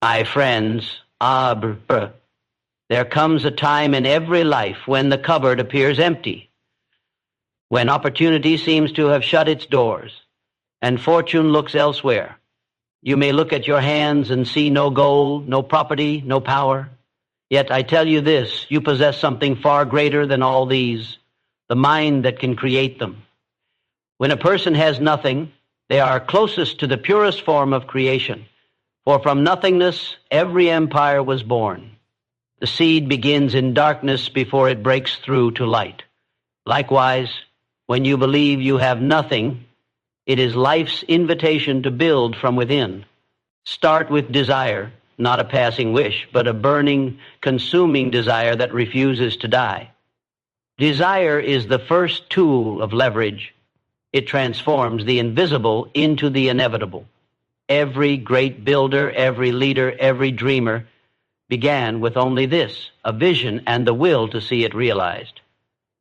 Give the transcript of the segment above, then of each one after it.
My friends, there comes a time in every life when the cupboard appears empty, when opportunity seems to have shut its doors, and fortune looks elsewhere. You may look at your hands and see no gold, no property, no power. Yet I tell you this, you possess something far greater than all these, the mind that can create them. When a person has nothing, they are closest to the purest form of creation. For from nothingness every empire was born. The seed begins in darkness before it breaks through to light. Likewise, when you believe you have nothing, it is life's invitation to build from within. Start with desire, not a passing wish, but a burning, consuming desire that refuses to die. Desire is the first tool of leverage. It transforms the invisible into the inevitable. Every great builder, every leader, every dreamer began with only this, a vision and the will to see it realized.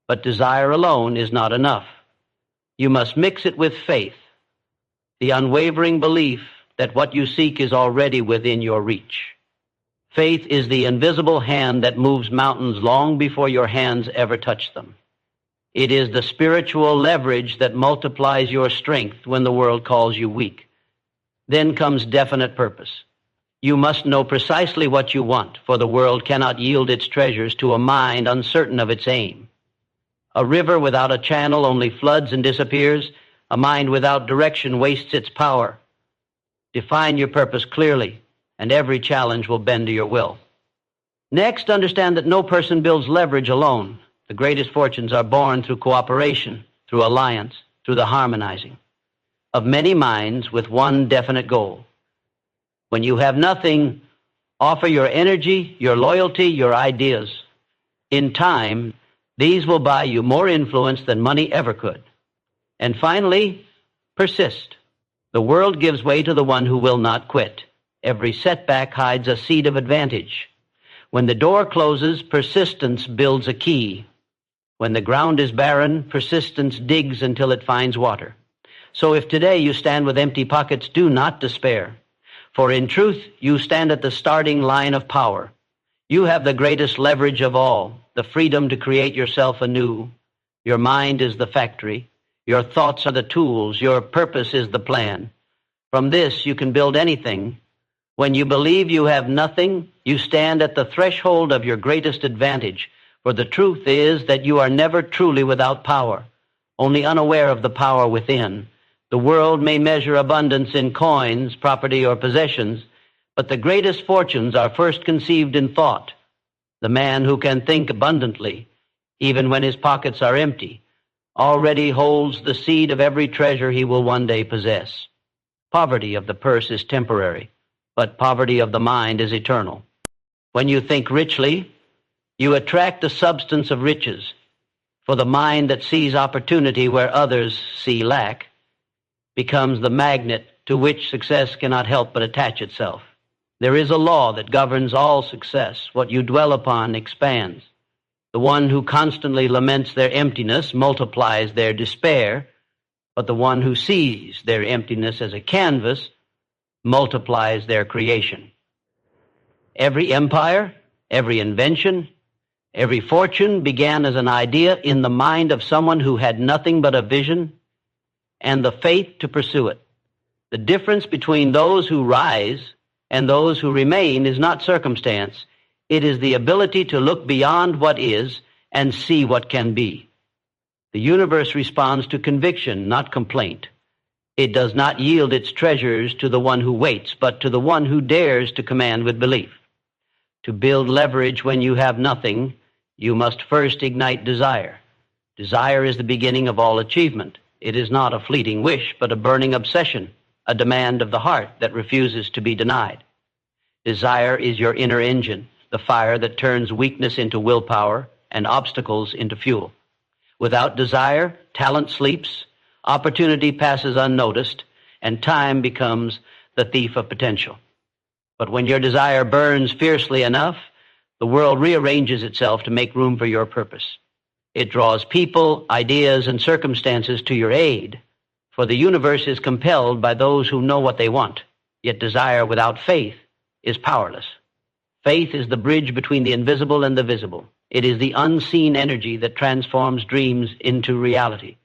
But desire alone is not enough. You must mix it with faith, the unwavering belief that what you seek is already within your reach. Faith is the invisible hand that moves mountains long before your hands ever touch them. It is the spiritual leverage that multiplies your strength when the world calls you weak. Then comes definite purpose. You must know precisely what you want, for the world cannot yield its treasures to a mind uncertain of its aim. A river without a channel only floods and disappears. A mind without direction wastes its power. Define your purpose clearly, and every challenge will bend to your will. Next, understand that no person builds leverage alone. The greatest fortunes are born through cooperation, through alliance, through the harmonizing of many minds with one definite goal. When you have nothing, offer your energy, your loyalty, your ideas. In time, these will buy you more influence than money ever could. And finally, persist. The world gives way to the one who will not quit. Every setback hides a seed of advantage. When the door closes, persistence builds a key. When the ground is barren, persistence digs until it finds water. So if today you stand with empty pockets, do not despair. For in truth, you stand at the starting line of power. You have the greatest leverage of all, the freedom to create yourself anew. Your mind is the factory. Your thoughts are the tools. Your purpose is the plan. From this, you can build anything. When you believe you have nothing, you stand at the threshold of your greatest advantage. For the truth is that you are never truly without power, only unaware of the power within. The world may measure abundance in coins, property, or possessions, but the greatest fortunes are first conceived in thought. The man who can think abundantly, even when his pockets are empty, already holds the seed of every treasure he will one day possess. Poverty of the purse is temporary, but poverty of the mind is eternal. When you think richly, you attract the substance of riches, for the mind that sees opportunity where others see lack becomes the magnet to which success cannot help but attach itself. There is a law that governs all success. What you dwell upon expands. The one who constantly laments their emptiness multiplies their despair, but the one who sees their emptiness as a canvas multiplies their creation. Every empire, every invention, every fortune began as an idea in the mind of someone who had nothing but a vision and the faith to pursue it. The difference between those who rise and those who remain is not circumstance. It is the ability to look beyond what is and see what can be. The universe responds to conviction, not complaint. It does not yield its treasures to the one who waits, but to the one who dares to command with belief. To build leverage when you have nothing, you must first ignite desire. Desire is the beginning of all achievement. It is not a fleeting wish, but a burning obsession, a demand of the heart that refuses to be denied. Desire is your inner engine, the fire that turns weakness into willpower and obstacles into fuel. Without desire, talent sleeps, opportunity passes unnoticed, and time becomes the thief of potential. But when your desire burns fiercely enough, the world rearranges itself to make room for your purpose. It draws people, ideas, and circumstances to your aid, for the universe is compelled by those who know what they want. Yet desire without faith is powerless. Faith is the bridge between the invisible and the visible. It is the unseen energy that transforms dreams into reality.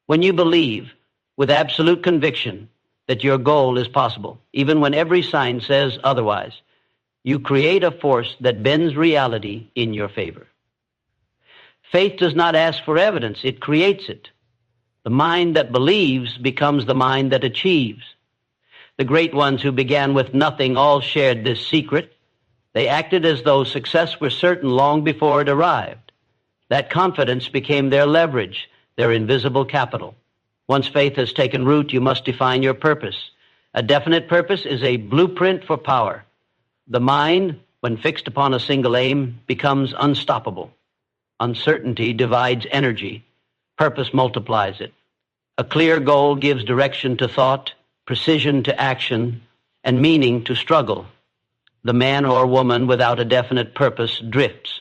When you believe with absolute conviction that your goal is possible, even when every sign says otherwise, you create a force that bends reality in your favor. Faith does not ask for evidence, it creates it. The mind that believes becomes the mind that achieves. The great ones who began with nothing all shared this secret. They acted as though success were certain long before it arrived. That confidence became their leverage, their invisible capital. Once faith has taken root, you must define your purpose. A definite purpose is a blueprint for power. The mind, when fixed upon a single aim, becomes unstoppable. Uncertainty divides energy. Purpose multiplies it. A clear goal gives direction to thought, precision to action, and meaning to struggle. The man or woman without a definite purpose drifts,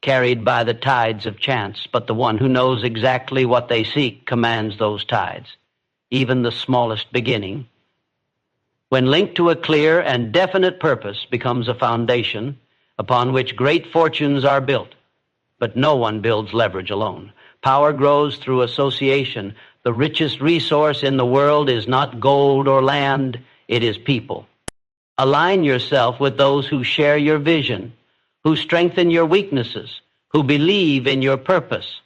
carried by the tides of chance, but the one who knows exactly what they seek commands those tides, even the smallest beginning. When linked to a clear and definite purpose becomes a foundation upon which great fortunes are built. But no one builds leverage alone. Power grows through association. The richest resource in the world is not gold or land, it is people. Align yourself with those who share your vision, who strengthen your weaknesses, who believe in your purpose.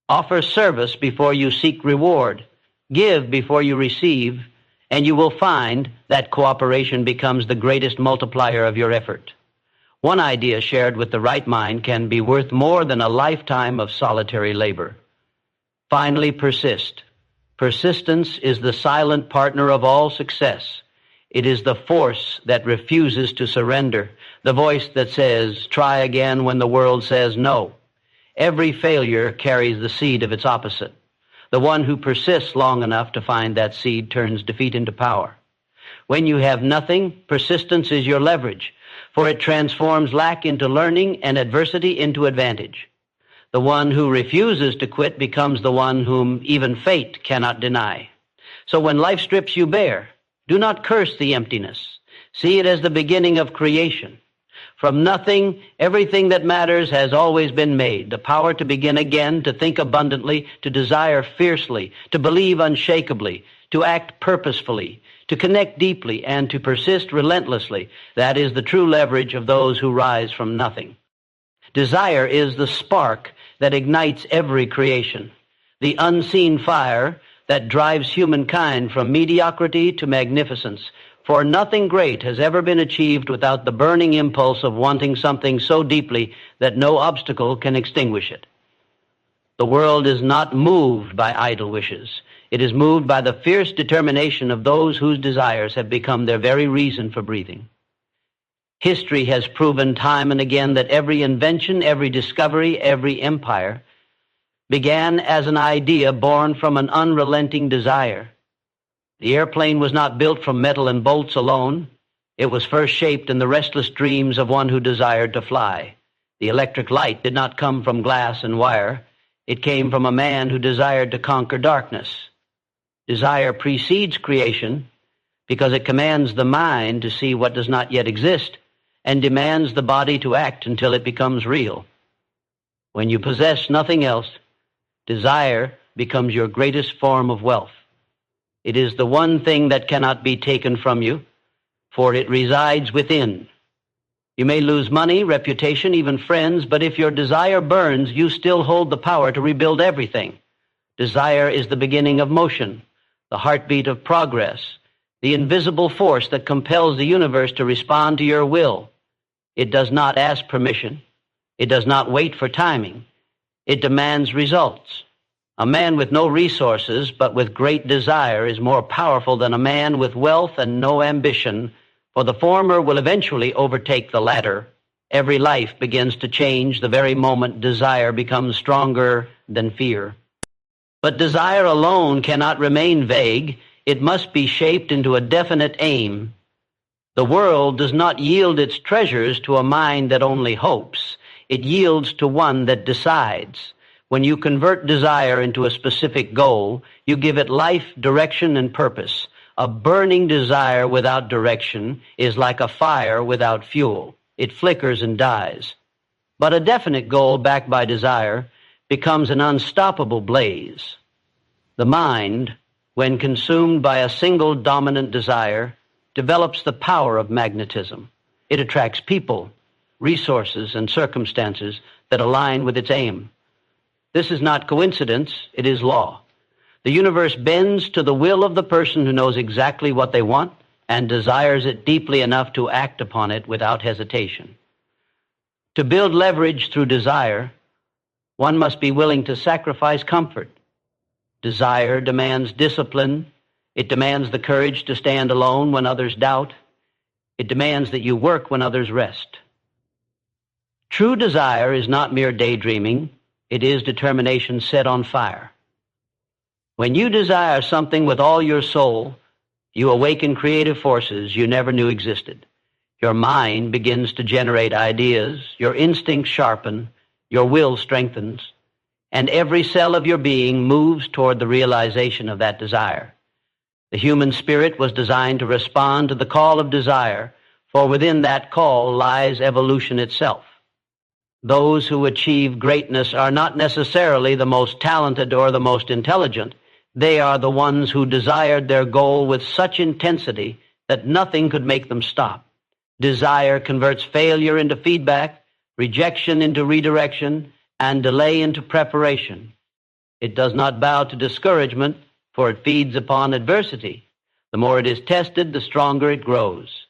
Offer service before you seek reward. Give before you receive, and you will find that cooperation becomes the greatest multiplier of your effort. One idea shared with the right mind can be worth more than a lifetime of solitary labor. Finally, persist. Persistence is the silent partner of all success. It is the force that refuses to surrender, the voice that says, try again when the world says no. Every failure carries the seed of its opposite. The one who persists long enough to find that seed turns defeat into power. When you have nothing, persistence is your leverage, for it transforms lack into learning and adversity into advantage. The one who refuses to quit becomes the one whom even fate cannot deny. So when life strips you bare, do not curse the emptiness. See it as the beginning of creation. From nothing, everything that matters has always been made. The power to begin again, to think abundantly, to desire fiercely, to believe unshakably, to act purposefully, to connect deeply, and to persist relentlessly. That is the true leverage of those who rise from nothing. Desire is the spark that ignites every creation, the unseen fire that drives humankind from mediocrity to magnificence. For nothing great has ever been achieved without the burning impulse of wanting something so deeply that no obstacle can extinguish it. The world is not moved by idle wishes. It is moved by the fierce determination of those whose desires have become their very reason for breathing. History has proven time and again that every invention, every discovery, every empire began as an idea born from an unrelenting desire. The airplane was not built from metal and bolts alone. It was first shaped in the restless dreams of one who desired to fly. The electric light did not come from glass and wire. It came from a man who desired to conquer darkness. Desire precedes creation because it commands the mind to see what does not yet exist and demands the body to act until it becomes real. When you possess nothing else, desire becomes your greatest form of wealth. It is the one thing that cannot be taken from you, for it resides within. You may lose money, reputation, even friends, but if your desire burns, you still hold the power to rebuild everything. Desire is the beginning of motion, the heartbeat of progress, the invisible force that compels the universe to respond to your will. It does not ask permission. It does not wait for timing. It demands results. A man with no resources but with great desire is more powerful than a man with wealth and no ambition, for the former will eventually overtake the latter. Every life begins to change the very moment desire becomes stronger than fear. But desire alone cannot remain vague. It must be shaped into a definite aim. The world does not yield its treasures to a mind that only hopes. It yields to one that decides. When you convert desire into a specific goal, you give it life, direction, and purpose. A burning desire without direction is like a fire without fuel. It flickers and dies. But a definite goal backed by desire becomes an unstoppable blaze. The mind, when consumed by a single dominant desire, develops the power of magnetism. It attracts people, resources, and circumstances that align with its aim. This is not coincidence, it is law. The universe bends to the will of the person who knows exactly what they want and desires it deeply enough to act upon it without hesitation. To build leverage through desire, one must be willing to sacrifice comfort. Desire demands discipline. It demands the courage to stand alone when others doubt. It demands that you work when others rest. True desire is not mere daydreaming. It is determination set on fire. When you desire something with all your soul, you awaken creative forces you never knew existed. Your mind begins to generate ideas, your instincts sharpen, your will strengthens, and every cell of your being moves toward the realization of that desire. The human spirit was designed to respond to the call of desire, for within that call lies evolution itself. Those who achieve greatness are not necessarily the most talented or the most intelligent. They are the ones who desired their goal with such intensity that nothing could make them stop. Desire converts failure into feedback, rejection into redirection, and delay into preparation. It does not bow to discouragement, for it feeds upon adversity. The more it is tested, the stronger it grows.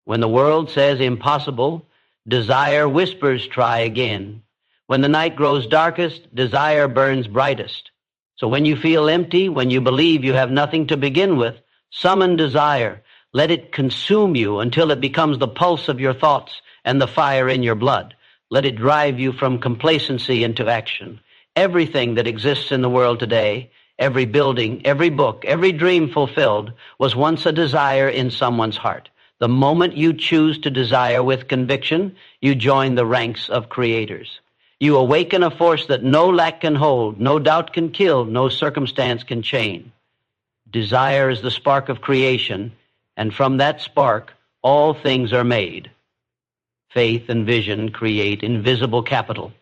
When the world says impossible, desire whispers, try again. When the night grows darkest, desire burns brightest. So when you feel empty, when you believe you have nothing to begin with, summon desire. Let it consume you until it becomes the pulse of your thoughts and the fire in your blood. Let it drive you from complacency into action. Everything that exists in the world today, every building, every book, every dream fulfilled, was once a desire in someone's heart. The moment you choose to desire with conviction, you join the ranks of creators. You awaken a force that no lack can hold, no doubt can kill, no circumstance can chain. Desire is the spark of creation, and from that spark, all things are made. Faith and vision create invisible capital,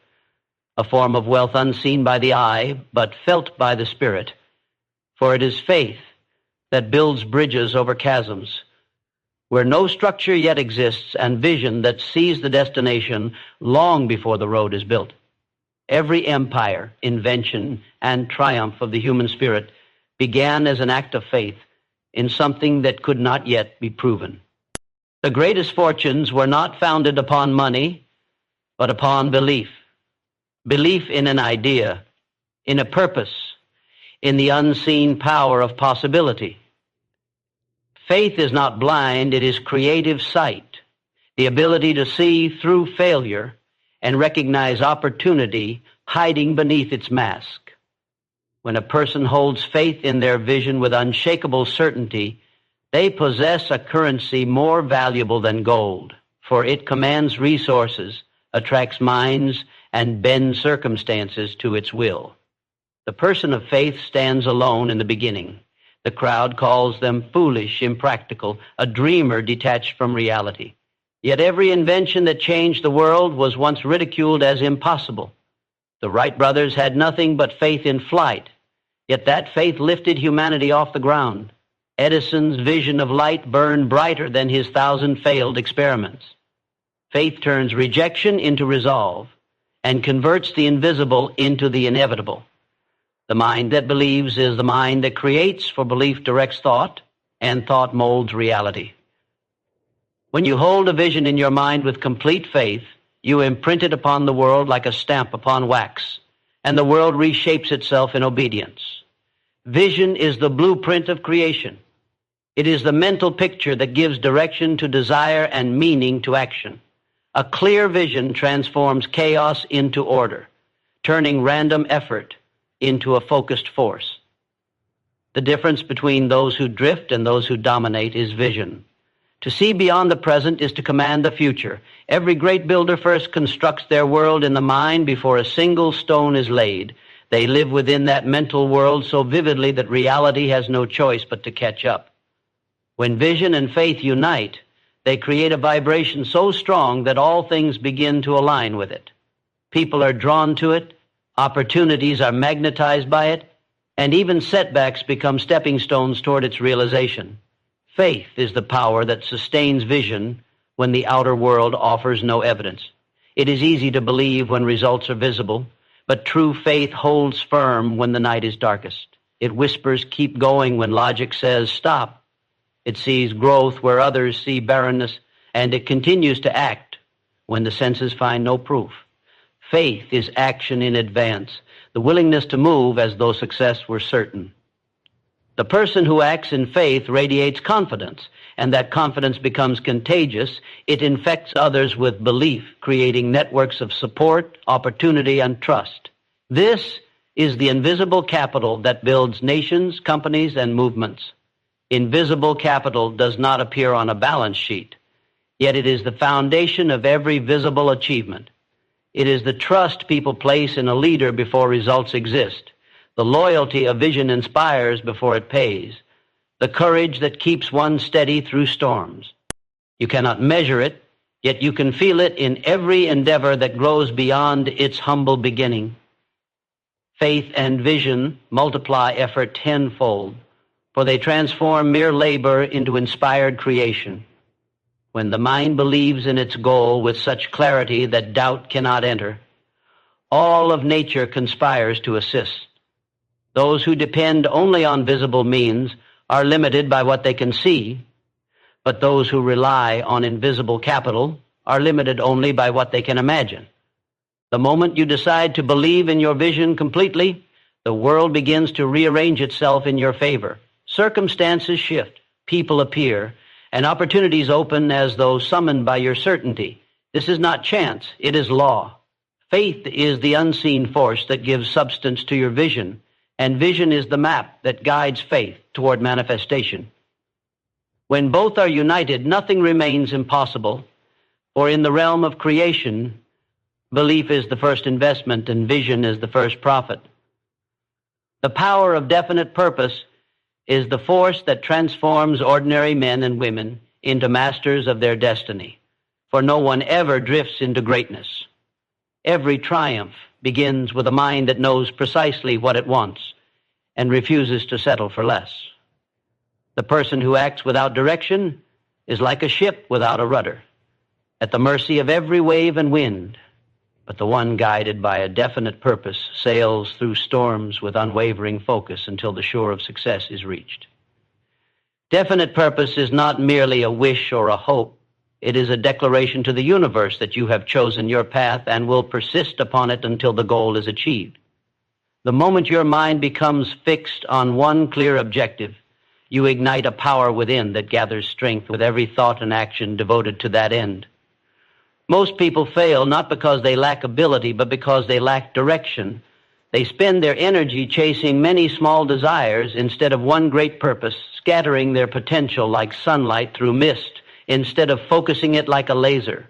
a form of wealth unseen by the eye, but felt by the spirit. For it is faith that builds bridges over chasms, where no structure yet exists, and vision that sees the destination long before the road is built. Every empire, invention, and triumph of the human spirit began as an act of faith in something that could not yet be proven. The greatest fortunes were not founded upon money, but upon belief. Belief in an idea, in a purpose, in the unseen power of possibility. Faith is not blind, it is creative sight, the ability to see through failure and recognize opportunity hiding beneath its mask. When a person holds faith in their vision with unshakable certainty, they possess a currency more valuable than gold, for it commands resources, attracts minds, and bends circumstances to its will. The person of faith stands alone in the beginning. The crowd calls them foolish, impractical, a dreamer detached from reality. Yet every invention that changed the world was once ridiculed as impossible. The Wright brothers had nothing but faith in flight, yet that faith lifted humanity off the ground. Edison's vision of light burned brighter than his 1,000 failed experiments. Faith turns rejection into resolve and converts the invisible into the inevitable. The mind that believes is the mind that creates, for belief directs thought, and thought molds reality. When you hold a vision in your mind with complete faith, you imprint it upon the world like a stamp upon wax, and the world reshapes itself in obedience. Vision is the blueprint of creation. It is the mental picture that gives direction to desire and meaning to action. A clear vision transforms chaos into order, turning random effort into a focused force. The difference between those who drift and those who dominate is vision. To see beyond the present is to command the future. Every great builder first constructs their world in the mind before a single stone is laid. They live within that mental world so vividly that reality has no choice but to catch up. When vision and faith unite, they create a vibration so strong that all things begin to align with it. People are drawn to it, opportunities are magnetized by it, and even setbacks become stepping stones toward its realization. Faith is the power that sustains vision when the outer world offers no evidence. It is easy to believe when results are visible, but true faith holds firm when the night is darkest. It whispers, "Keep going," when logic says, "Stop." It sees growth where others see barrenness, and it continues to act when the senses find no proof. Faith is action in advance, the willingness to move as though success were certain. The person who acts in faith radiates confidence, and that confidence becomes contagious. It infects others with belief, creating networks of support, opportunity, and trust. This is the invisible capital that builds nations, companies, and movements. Invisible capital does not appear on a balance sheet, yet it is the foundation of every visible achievement. It is the trust people place in a leader before results exist, the loyalty a vision inspires before it pays, the courage that keeps one steady through storms. You cannot measure it, yet you can feel it in every endeavor that grows beyond its humble beginning. Faith and vision multiply effort tenfold, for they transform mere labor into inspired creation. When the mind believes in its goal with such clarity that doubt cannot enter, all of nature conspires to assist. Those who depend only on visible means are limited by what they can see, but those who rely on invisible capital are limited only by what they can imagine. The moment you decide to believe in your vision completely, the world begins to rearrange itself in your favor. Circumstances shift, people appear, and opportunities open as though summoned by your certainty. This is not chance, it is law. Faith is the unseen force that gives substance to your vision, and vision is the map that guides faith toward manifestation. When both are united, nothing remains impossible, for in the realm of creation, belief is the first investment and vision is the first profit. The power of definite purpose is the force that transforms ordinary men and women into masters of their destiny, for no one ever drifts into greatness. Every triumph begins with a mind that knows precisely what it wants and refuses to settle for less. The person who acts without direction is like a ship without a rudder, at the mercy of every wave and wind, but the one guided by a definite purpose sails through storms with unwavering focus until the shore of success is reached. Definite purpose is not merely a wish or a hope. It is a declaration to the universe that you have chosen your path and will persist upon it until the goal is achieved. The moment your mind becomes fixed on one clear objective, you ignite a power within that gathers strength with every thought and action devoted to that end. Most people fail not because they lack ability, but because they lack direction. They spend their energy chasing many small desires instead of one great purpose, scattering their potential like sunlight through mist instead of focusing it like a laser.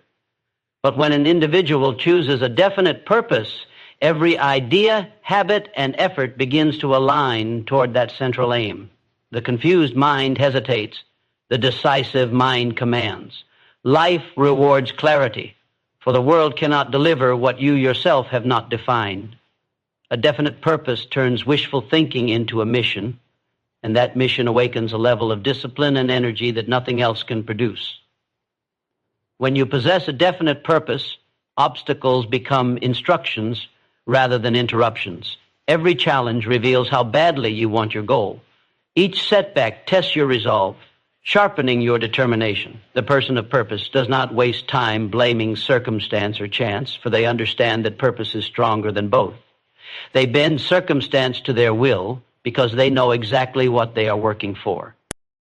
But when an individual chooses a definite purpose, every idea, habit, and effort begins to align toward that central aim. The confused mind hesitates. The decisive mind commands. Life rewards clarity, for the world cannot deliver what you yourself have not defined. A definite purpose turns wishful thinking into a mission, and that mission awakens a level of discipline and energy that nothing else can produce. When you possess a definite purpose, obstacles become instructions rather than interruptions. Every challenge reveals how badly you want your goal. Each setback tests your resolve, sharpening your determination. The person of purpose does not waste time blaming circumstance or chance, for they understand that purpose is stronger than both. They bend circumstance to their will because they know exactly what they are working for.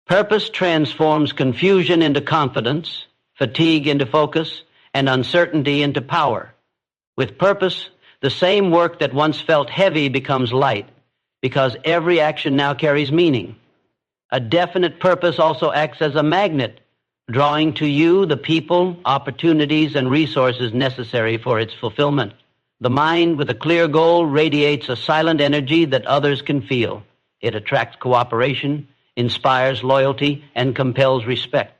Purpose transforms confusion into confidence, fatigue into focus, and uncertainty into power. With purpose, the same work that once felt heavy becomes light, because every action now carries meaning. A definite purpose also acts as a magnet, drawing to you the people, opportunities, and resources necessary for its fulfillment. The mind with a clear goal radiates a silent energy that others can feel. It attracts cooperation, inspires loyalty, and compels respect.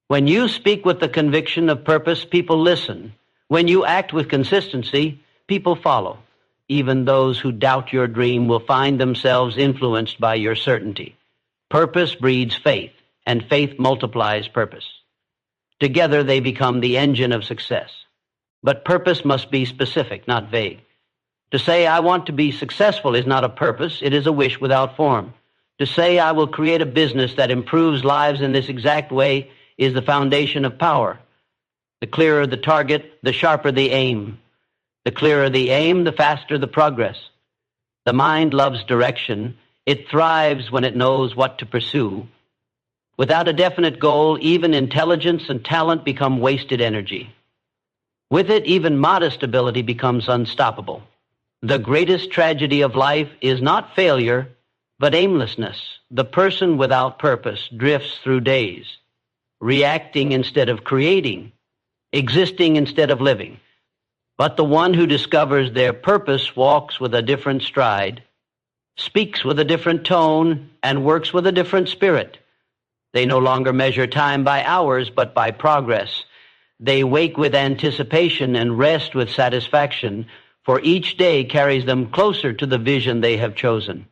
When you speak with the conviction of purpose, people listen. When you act with consistency, people follow. Even those who doubt your dream will find themselves influenced by your certainty. Purpose breeds faith, and faith multiplies purpose. Together they become the engine of success. But purpose must be specific, not vague. To say, I want to be successful is not a purpose, it is a wish without form. To say, I will create a business that improves lives in this exact way is the foundation of power. The clearer the target, the sharper the aim. The clearer the aim, the faster the progress. The mind loves direction. It thrives when it knows what to pursue. Without a definite goal, even intelligence and talent become wasted energy. With it, even modest ability becomes unstoppable. The greatest tragedy of life is not failure, but aimlessness. The person without purpose drifts through days, reacting instead of creating, existing instead of living. But the one who discovers their purpose walks with a different stride, speaks with a different tone, and works with a different spirit. They no longer measure time by hours, but by progress. They wake with anticipation and rest with satisfaction, for each day carries them closer to the vision they have chosen.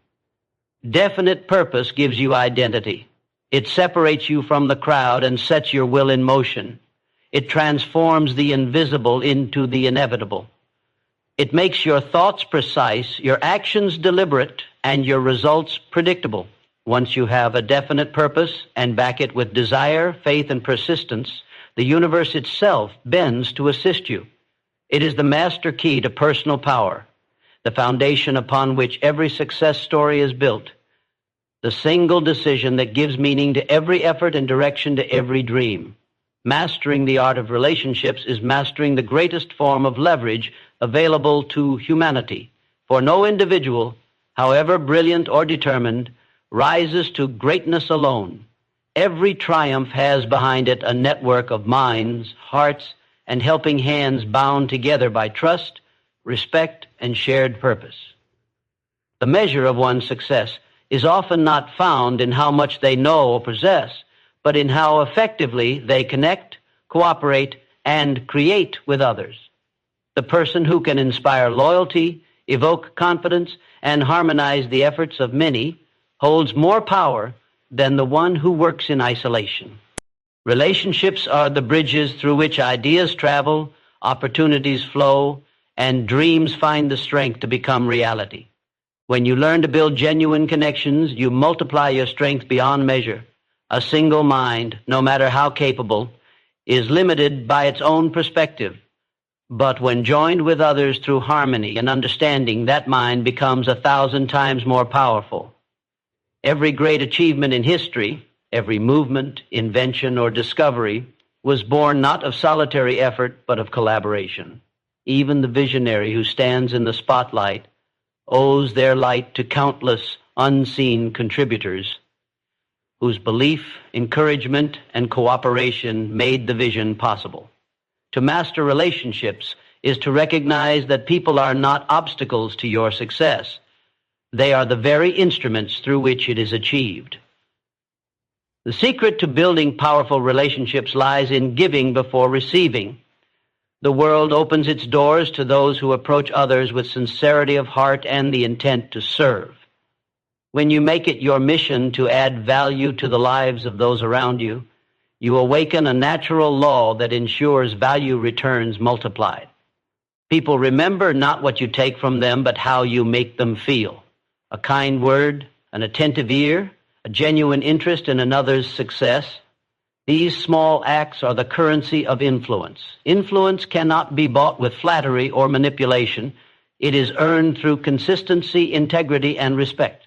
Definite purpose gives you identity. It separates you from the crowd and sets your will in motion. It transforms the invisible into the inevitable. It makes your thoughts precise, your actions deliberate, and your results predictable. Once you have a definite purpose and back it with desire, faith, and persistence, the universe itself bends to assist you. It is the master key to personal power, the foundation upon which every success story is built, the single decision that gives meaning to every effort and direction to every dream. Mastering the art of relationships is mastering the greatest form of leverage available to humanity, for no individual, however brilliant or determined, rises to greatness alone. Every triumph has behind it a network of minds, hearts, and helping hands bound together by trust, respect, and shared purpose. The measure of one's success is often not found in how much they know or possess, but in how effectively they connect, cooperate, and create with others. The person who can inspire loyalty, evoke confidence, and harmonize the efforts of many holds more power than the one who works in isolation. Relationships are the bridges through which ideas travel, opportunities flow, and dreams find the strength to become reality. When you learn to build genuine connections, you multiply your strength beyond measure. A single mind, no matter how capable, is limited by its own perspective. But when joined with others through harmony and understanding, that mind becomes 1,000 times more powerful. Every great achievement in history, every movement, invention, or discovery was born not of solitary effort, but of collaboration. Even the visionary who stands in the spotlight owes their light to countless unseen contributors whose belief, encouragement, and cooperation made the vision possible. To master relationships is to recognize that people are not obstacles to your success. They are the very instruments through which it is achieved. The secret to building powerful relationships lies in giving before receiving. The world opens its doors to those who approach others with sincerity of heart and the intent to serve. When you make it your mission to add value to the lives of those around you, you awaken a natural law that ensures value returns multiplied. People remember not what you take from them, but how you make them feel. A kind word, an attentive ear, a genuine interest in another's success. These small acts are the currency of influence. Influence cannot be bought with flattery or manipulation. It is earned through consistency, integrity, and respect.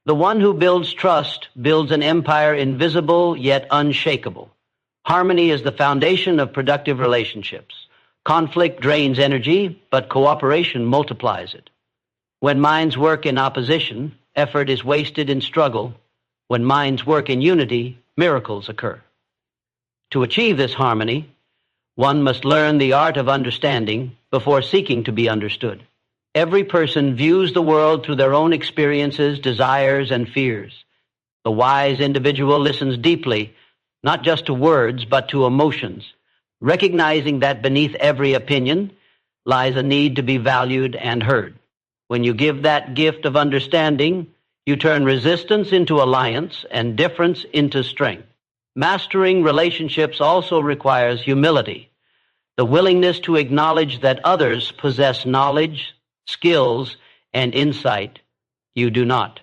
The one who builds trust builds an empire invisible yet unshakable. Harmony is the foundation of productive relationships. Conflict drains energy, but cooperation multiplies it. When minds work in opposition, effort is wasted in struggle. When minds work in unity, miracles occur. To achieve this harmony, one must learn the art of understanding before seeking to be understood. Every person views the world through their own experiences, desires, and fears. The wise individual listens deeply, not just to words, but to emotions, recognizing that beneath every opinion lies a need to be valued and heard. When you give that gift of understanding, you turn resistance into alliance and difference into strength. Mastering relationships also requires humility, the willingness to acknowledge that others possess knowledge, skills, and insight you do not.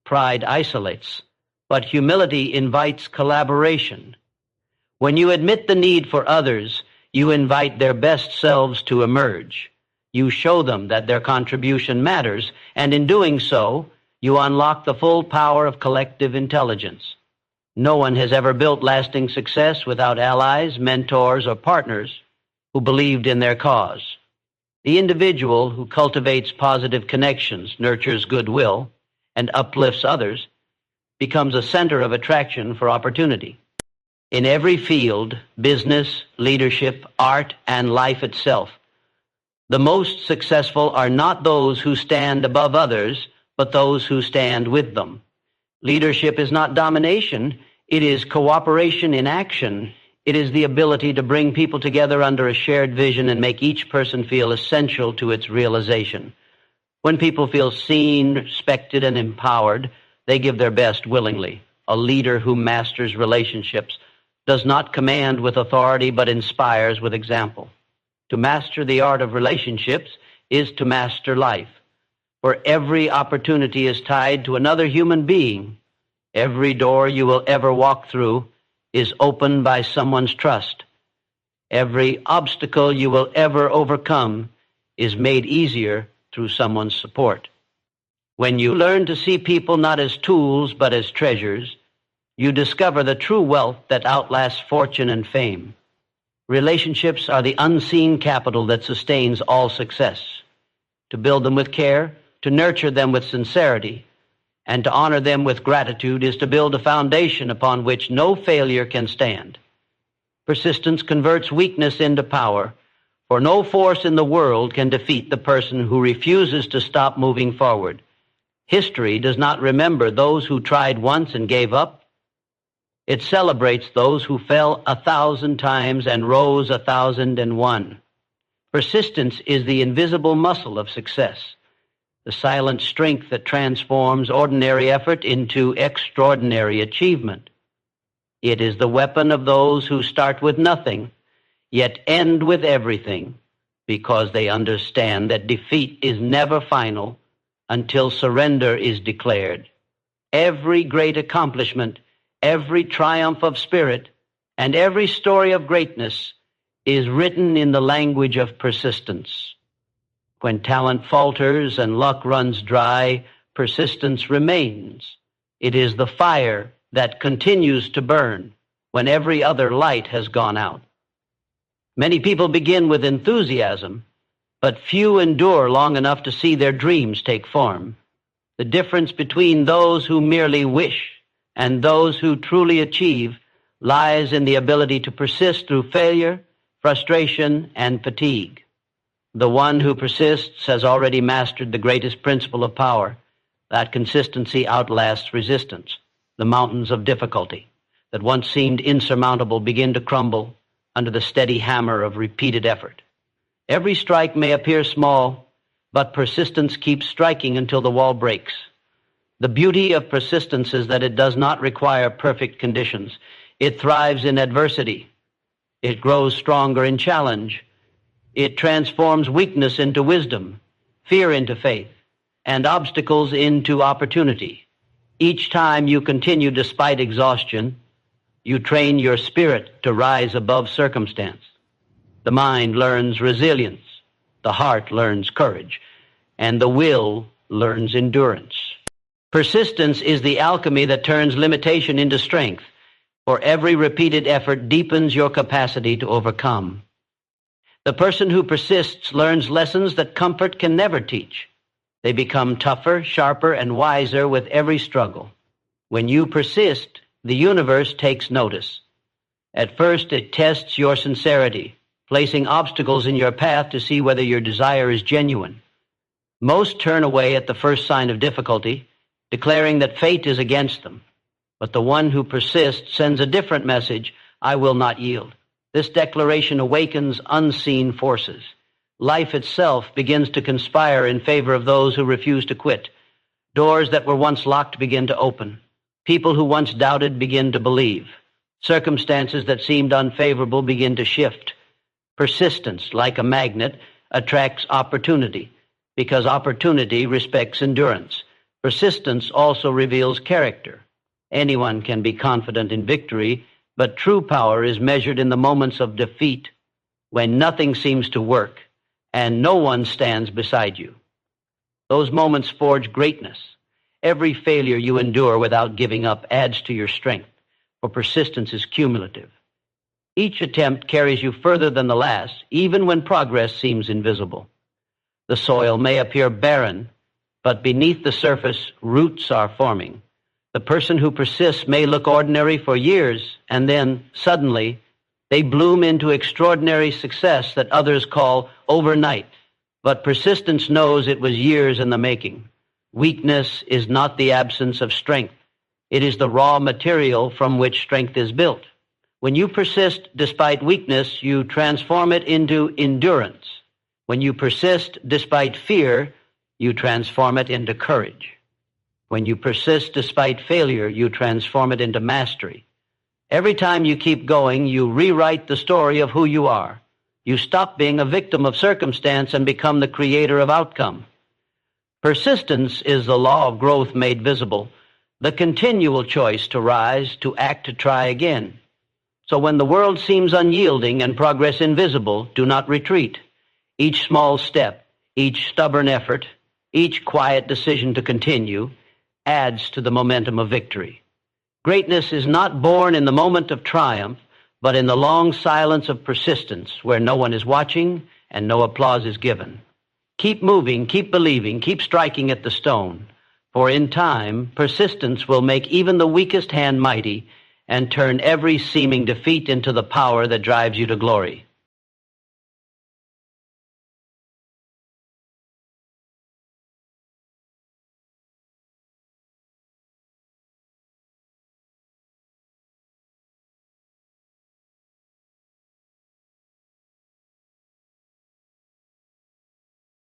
Pride isolates, but humility invites collaboration. When you admit the need for others, you invite their best selves to emerge. You show them that their contribution matters, and in doing so, you unlock the full power of collective intelligence. No one has ever built lasting success without allies, mentors, or partners who believed in their cause. The individual who cultivates positive connections, nurtures goodwill, and uplifts others becomes a center of attraction for opportunity. In every field, business, leadership, art, and life itself, the most successful are not those who stand above others, but those who stand with them. Leadership is not domination, it is cooperation in action. It is the ability to bring people together under a shared vision and make each person feel essential to its realization. When people feel seen, respected, and empowered, they give their best willingly. A leader who masters relationships does not command with authority, but inspires with example. To master the art of relationships is to master life, where every opportunity is tied to another human being. Every door you will ever walk through is opened by someone's trust. Every obstacle you will ever overcome is made easier through someone's support. When you learn to see people not as tools but as treasures, you discover the true wealth that outlasts fortune and fame. Relationships are the unseen capital that sustains all success. To build them with care, to nurture them with sincerity, and to honor them with gratitude is to build a foundation upon which no failure can stand. Persistence converts weakness into power, for no force in the world can defeat the person who refuses to stop moving forward. History does not remember those who tried once and gave up. It celebrates those who fell 1,000 times and rose 1,001. Persistence is the invisible muscle of success, the silent strength that transforms ordinary effort into extraordinary achievement. It is the weapon of those who start with nothing, yet end with everything, because they understand that defeat is never final until surrender is declared. Every great accomplishment, every triumph of spirit, and every story of greatness is written in the language of persistence. When talent falters and luck runs dry, persistence remains. It is the fire that continues to burn when every other light has gone out. Many people begin with enthusiasm, but few endure long enough to see their dreams take form. The difference between those who merely wish and those who truly achieve lies in the ability to persist through failure, frustration, and fatigue. The one who persists has already mastered the greatest principle of power. That consistency outlasts resistance. The mountains of difficulty that once seemed insurmountable begin to crumble under the steady hammer of repeated effort. Every strike may appear small, but persistence keeps striking until the wall breaks. The beauty of persistence is that it does not require perfect conditions. It thrives in adversity. It grows stronger in challenge. It transforms weakness into wisdom, fear into faith, and obstacles into opportunity. Each time you continue despite exhaustion, you train your spirit to rise above circumstance. The mind learns resilience, the heart learns courage, and the will learns endurance. Persistence is the alchemy that turns limitation into strength, for every repeated effort deepens your capacity to overcome. The person who persists learns lessons that comfort can never teach. They become tougher, sharper, and wiser with every struggle. When you persist, the universe takes notice. At first, it tests your sincerity, placing obstacles in your path to see whether your desire is genuine. Most turn away at the first sign of difficulty, declaring that fate is against them. But the one who persists sends a different message: I will not yield. This declaration awakens unseen forces. Life itself begins to conspire in favor of those who refuse to quit. Doors that were once locked begin to open. People who once doubted begin to believe. Circumstances that seemed unfavorable begin to shift. Persistence, like a magnet, attracts opportunity, because opportunity respects endurance. Persistence also reveals character. Anyone can be confident in victory, but true power is measured in the moments of defeat, when nothing seems to work and no one stands beside you. Those moments forge greatness. Every failure you endure without giving up adds to your strength, for persistence is cumulative. Each attempt carries you further than the last, even when progress seems invisible. The soil may appear barren, but beneath the surface, roots are forming. The person who persists may look ordinary for years, and then, suddenly, they bloom into extraordinary success that others call overnight. But persistence knows it was years in the making. Weakness is not the absence of strength. It is the raw material from which strength is built. When you persist despite weakness, you transform it into endurance. When you persist despite fear, you transform it into courage. When you persist despite failure, you transform it into mastery. Every time you keep going, you rewrite the story of who you are. You stop being a victim of circumstance and become the creator of outcome. Persistence is the law of growth made visible, the continual choice to rise, to act, to try again. So when the world seems unyielding and progress invisible, do not retreat. Each small step, each stubborn effort, each quiet decision to continue adds to the momentum of victory. Greatness is not born in the moment of triumph, but in the long silence of persistence, where no one is watching and no applause is given. Keep moving, keep believing, keep striking at the stone, for in time, persistence will make even the weakest hand mighty and turn every seeming defeat into the power that drives you to glory.